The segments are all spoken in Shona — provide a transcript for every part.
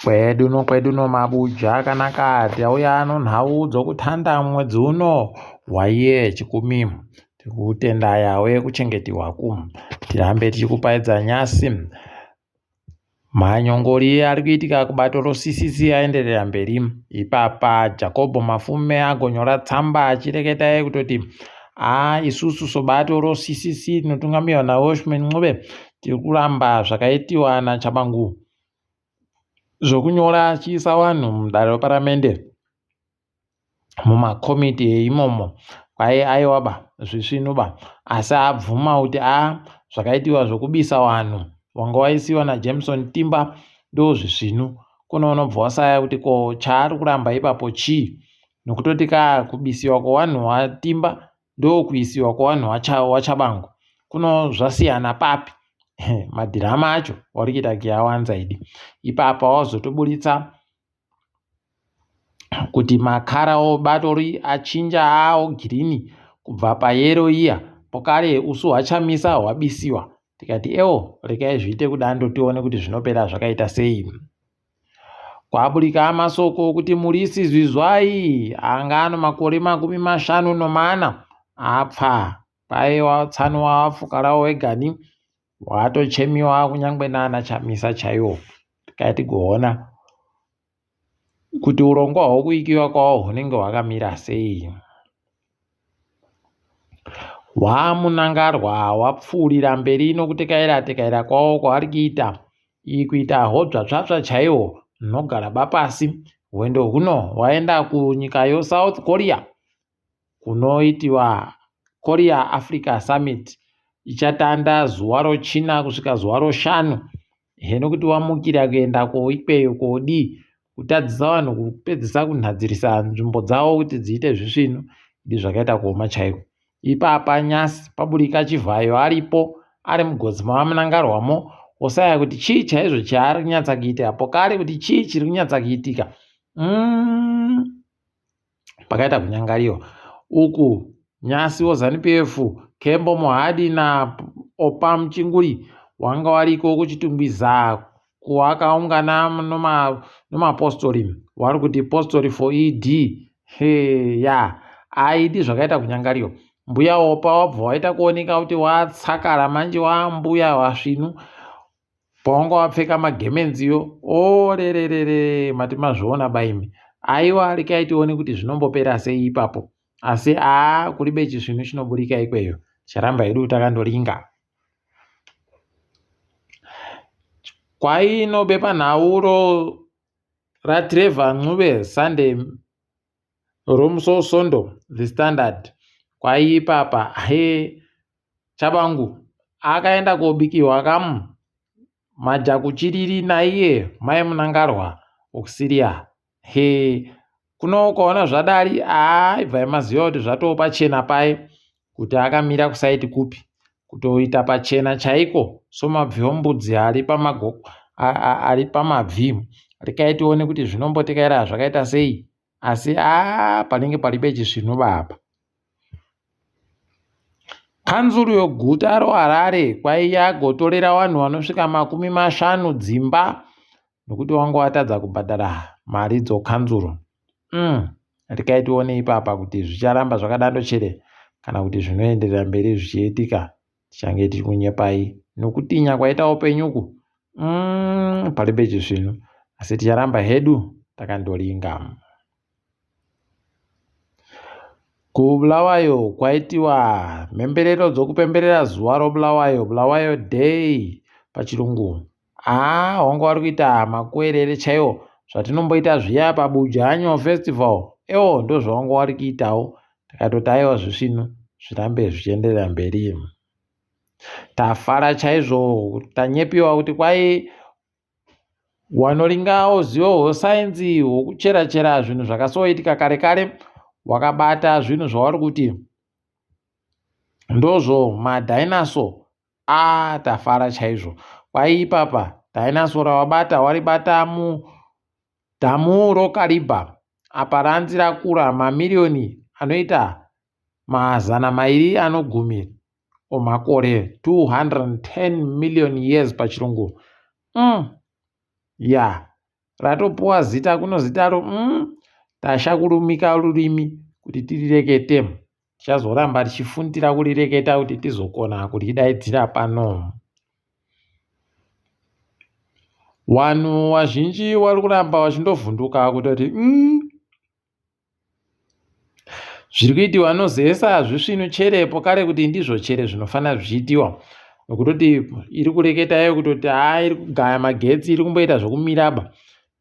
Kwedu no mabuja akanaka tauya anonhaudzo kutanda mwedzi uno waiye chikumi tikutenda yawe kuchengetiwaku tirambe tichikupaidza nyasi manyongori ari kuitika kubatoro CCC aenderera mberi ipapa Jacob Mafume agonyora tsamba achireketa kutoti isusu sobatoro CCC tinotungamiwa naWashman Ncube tiri kuramba zvakaitiwa naChabangu zvokunyora achiisa vanhu mudare reparamende mumakomiti eimomo kwai aiwaba zvisvinuba asi abvuma kuti zvakaitiwa zvokubisa vanhu wanga waisiwa naJameson Timba ndo zvisvinu kuno unobva wasaya kuti ko chaari kuramba ipapo chii nokutoti kubisiwa kwevanhu vaTimba ndo kuisiwa kwevanhu waChabangu kuno zvasiyana papi madhirama acho wari kuita kiawanza idi ipapa wazotoburitsa kuti makara obatori achinja girini kubva payero iya pokare usu hwachamisa hwabisiwa tikati rekai zviite kudando tione kuti zvinopera zvakaita sei. Kwaburika masoko kuti Murisi Zwizwai anga ano makore 54 apfa paiwa tsano wafukarawo wegani watochemiwa kunyangwe nana Chamisa chaiwo tikati goona kuti urongwa hwokuikiwa kwawo hunenge hwakamira sei. Wamunangarwa wapfuurira mberi nokutekaira kwawo kwaari kuita kuita hodzvatsvatsva chaiwo nogara bapasi. Hwendo huno hwaenda kunyika yeSouth Korea kunoitiwa Korea Africa Summit ichatanda zuva rochina kusvika zuva roshanu. Hino kuti wamukira kuenda ikweyo kodi kutadzisa vanhu kupedzisa kunhadzirisa nzvimbo dzavo kuti dziite zvisvinu ndi zvakaita kuoma chaiko. Ipapa nyasi paburika Chivhayo aripo ari mugodzi mamunangarwamo osaya kuti chii chaizvo chaari kunyatsa kuita apo kare kuti chii chiri kunyatsa kuitika. Pakaita kunyangariwa uku nyasi woZANU-PF Kembo Mohadi naOpam Chinguri wanga wariko kuchitumbidza kuwakaungana nomapostori wari kuti postori for ED aidi zvakaita kunyangariwa. Mbuya Opa wabva waita kuoneka kuti watsakara manje wambuya wasvinu pawanga wapfeka magemenziyo rererere mati mazviona baimi aiwa rekai tione kuti zvinombopera sei ipapo asi kuribe chisvinu chinoburika ikweyo charamba hedu takandoringa. Kwainobepa nhauro raTrevor Ncube Sunday romusosondo The Standard kwaipapa Chabangu akaenda kobikiwa majakuchiriri naiye mai munangarwa okusiria kuno ukaona zvadari ibva maziva kuti zvatoo pachena paye kuti akamira kusaiti kupi kutoita pachena chaiko somabvi ombudzi ari pamabvi. Rekai tione kuti zvinombotekaira zvakaita sei asi panenge paribe chisvinu baba. Kanzuru yoguta roHarare kwaiya gotorera vanhu vanosvika 50 dzimba nokuti wanga watadza kubhadhara mari dzokanzuru. Rekai tione ipapa kuti zvicharamba zvakadando chere kana kuti zvinoenderera mberi zvichiitika tichange tiri kunyepai nokutinya kwaita upenyuku paribe chisvinu asi ticharamba hedu takandoringa. kuBulawayo kwaitiwa mhemberero dzokupemberera zuva roBulawayo, Bulawayo Day pachirungu. Wanga wari kuita makuerere chaiwo zvatinomboita zviya pabuja annual festival ndo zvawanga wari kuitawo takatoti aiwa zvisvinu zvirambe zvichienderera mberi. Tafara chaizvo tanyepiwa kuti kwai wanoringa zivo hwesainzi hwokuchera zvinhu zvakasoitika kare kare wakabata zvinhu zvavari kuti ndozvo madhainaso. Tafara chaizvo kwai ipapa dhainasora wabata waribata mudhamu roKariba apa ranzi rakura mamiriyoni anoita 200 anogumi omakore 210 million years pachirungu. ratopuwa zita kuno zitaro tashakurumika rurimi kuti tirireketemo. Tichazoramba tichifundira kurireketa kuti tizokona kuridaidzira pano. Vanhu vazhinji vari kuramba vachindovhunduka kutoti zviri kuitiwa nozesa hazvisvinu cherepo kare kuti ndizvo chere zvinofanira zvichiitiwa. Nokutoti iri kureketa iyo kutoti iri kugaya magetsi, iri kumboita zvokumiraba,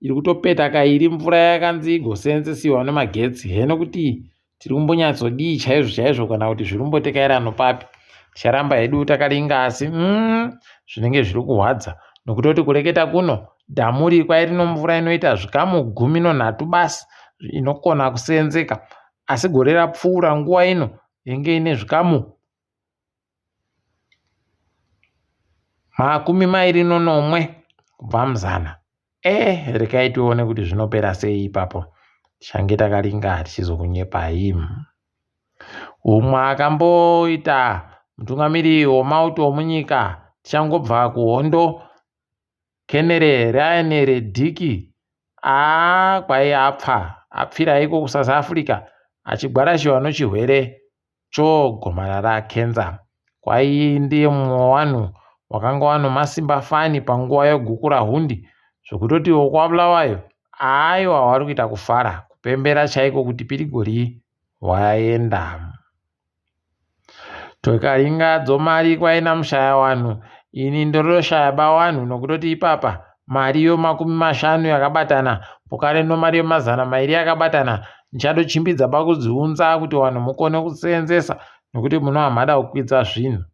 iri kutopeta kairi mvura yakanzi igosenzesiwa nemagetsi. Heno kuti tiri kumbonyatsodii chaizvo chaizvo kana kuti zviri kumbotekaira nopapi. Ticharamba hedu takaringa asi zvinenge zviri kurwadza. Nokutoti kureketa kuno dhamu riri kwai rino mvura inoita zvikamu 13 basi inokona kusenzeka. Asi gore rapfuura nguva ino yenge ine zvikamu 21 kubva muzana. Rekai tione kuti zvinopera sei ipapo. Tichange takaringa tichizokunyepai. Umwe akamboita mutungamiri wemauto munyika tichangobva kuhondo, Kenere Rainere Diki kwai apfira iko kuSouth Africa achigwarashiwa nechirwere chogomarara kenza. Kwai ndiye mumwe wavanhu wakanga wano masimba fani panguva yeguku rahundi, zvokutoti wokwabulawayo aiwa wari kuita kufara kupembera chaiko kuti pirigori waenda. Tokaringa dzomari kwaina mushaya wanhu, ini ndoroshaya bawanhu nokutoti ipapa mariyo 50 yakabatana pokare nomariyo 200 yakabatana. Ndichadochimbidza pakudziunza kuti vanhu mukone kusenzesa nokuti munohamada kukwidza zvinhu.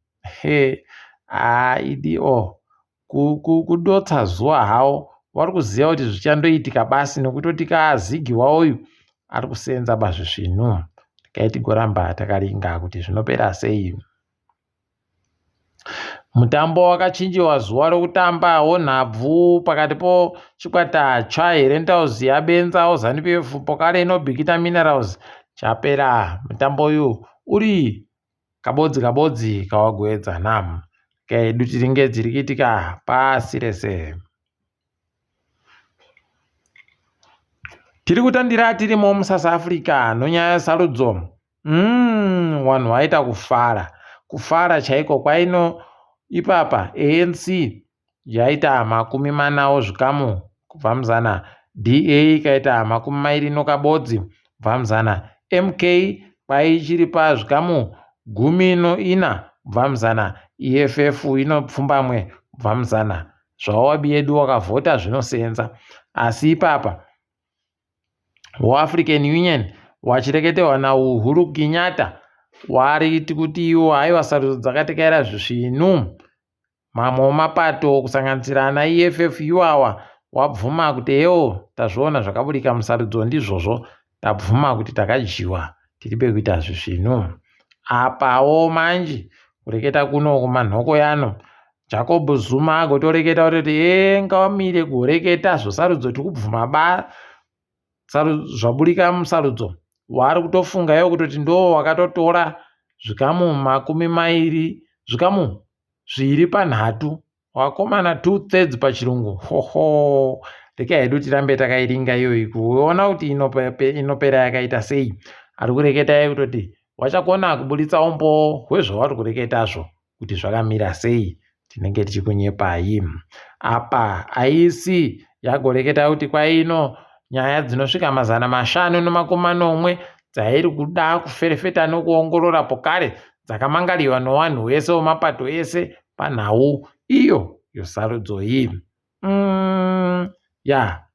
Idio kudotsa zuva hawo, vari kuziva kuti zvichandoitika basi nokutoti kaazigi wawoyu ari kusenza bazvizvinhu. Kai tigoramba takaringa kuti zvinopera sei. Mutambo wakachinjiwa zuva rokutamba honhabvu pakati pochikwata chaHerentals yabenza Zanu-PF pokare inobhikita Minerals chapera. Mutambo uyu uri kabodzi kawagoedza nhamo. Kaidu tiringe dziri kuitika pasi rese. Tiri kutandira tirimo muSouth Africa nonyaya yesarudzo. Vanhu vaita kufara chaiko kwaino ipapa. ANC yaita 40 zvikamu kubva muzana, DA ikaita 20 kabodzi kubva muzana, MK kwai ichiri pazvikamu 14 kubva muzana, EFF inopfumbamwe kubva muzana. Zvawabi yedu wakavhota zvinosenza. Asi ipapa African Union wachireketewa naUhuru Kenyatta wari kuti iwo aiwa sarudzo dzakatekaira zvisvinu. Mamwe mapato kusanganisira ana EFF iwawa wabvuma kuti tazviona zvakaburika musarudzo ndizvozvo, tabvuma kuti takajiwa tiribe kuita zvisvinu. Apawo manje kureketa kuno kumanhoko yano, Jacob Zuma agotoreketa kuti ngawamire kureketa zvosarudzo tikubvuma zvaburika musarudzo. Wari kutofunga kutoti ndo wakatotora zvikamu 20 zvikamu 2/3 wakomana 2/3 pachirungu. Rekai hedu tirambe takairinga iyoyi kuona kuti inopera yakaita sei. Ari kureketa kutoti wachakona kuburitsa umbo hwezvavari kureketazvo kuti zvakamira sei. Tinenge tichikunyepai. Apa aisi yagoreketa kuti kwaino nyaya dzinosvika 540 dzairi kuda kuferefeta nokuongorora pokare dzakamangariwa nevanhu vese wemapato ese panhau iyo yosarudzo iyi.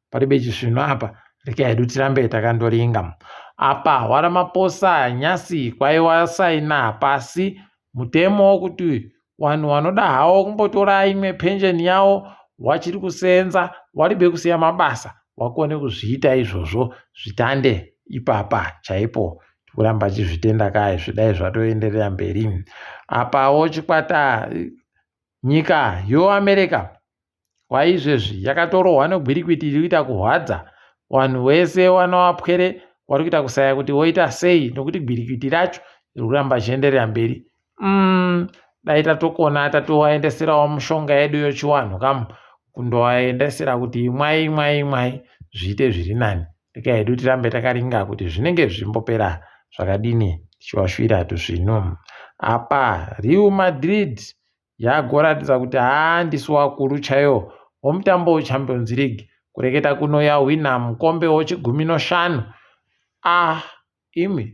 Paribe chizvino apa. Rekai hedu tirambe takandoringa. Apa Ramaphosa nyasi kwai wasaina pasi mutemo wokuti vanhu vanoda hawo kumbotora imwe pensheni yawo wachiri kusenza waribe kusiya mabasa wakone kuzviita izvozvo zvitande ipapa chaipo. Kuramba chizvitenda kai zvidai zvatoenderera mberi. Apawo chikwata nyika yoAmerica kwaizvezvi yakatorohwa negwirikwiti iri kuita kuhwadza. Vanhu vese vanowapwere vari kuita kusaya kuti woita sei nokuti gwirikwiti racho riri kuramba chienderera mberi. Dai tatokona tatovaendeserawo mushonga yedu yechiwanhu kundoaendesera kuti imwai zviite zviri nani. Rega hedu tirambe takaringa kuti zvinenge zvimbopera zvakadini tichiwashwira tuzvino. Apa Real Madrid yagoratidza kuti handisi wakuru chaiwo womutambo weChampions League kureketa kuno yahwina mukombe wechiguminoshanu. Imi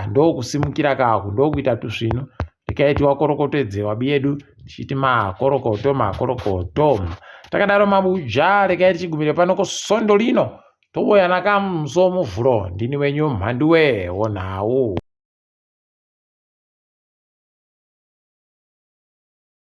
ndokusimukira kako ndokuita tuzvino. Regai tiwakorokotedze wabi yedu tichiti makorokoto. Takadaro mabuja, regai tichigumire pano kusondolino toboya nakamuso muvhuro. Ndini wenyu Mhanduwe Onhawu.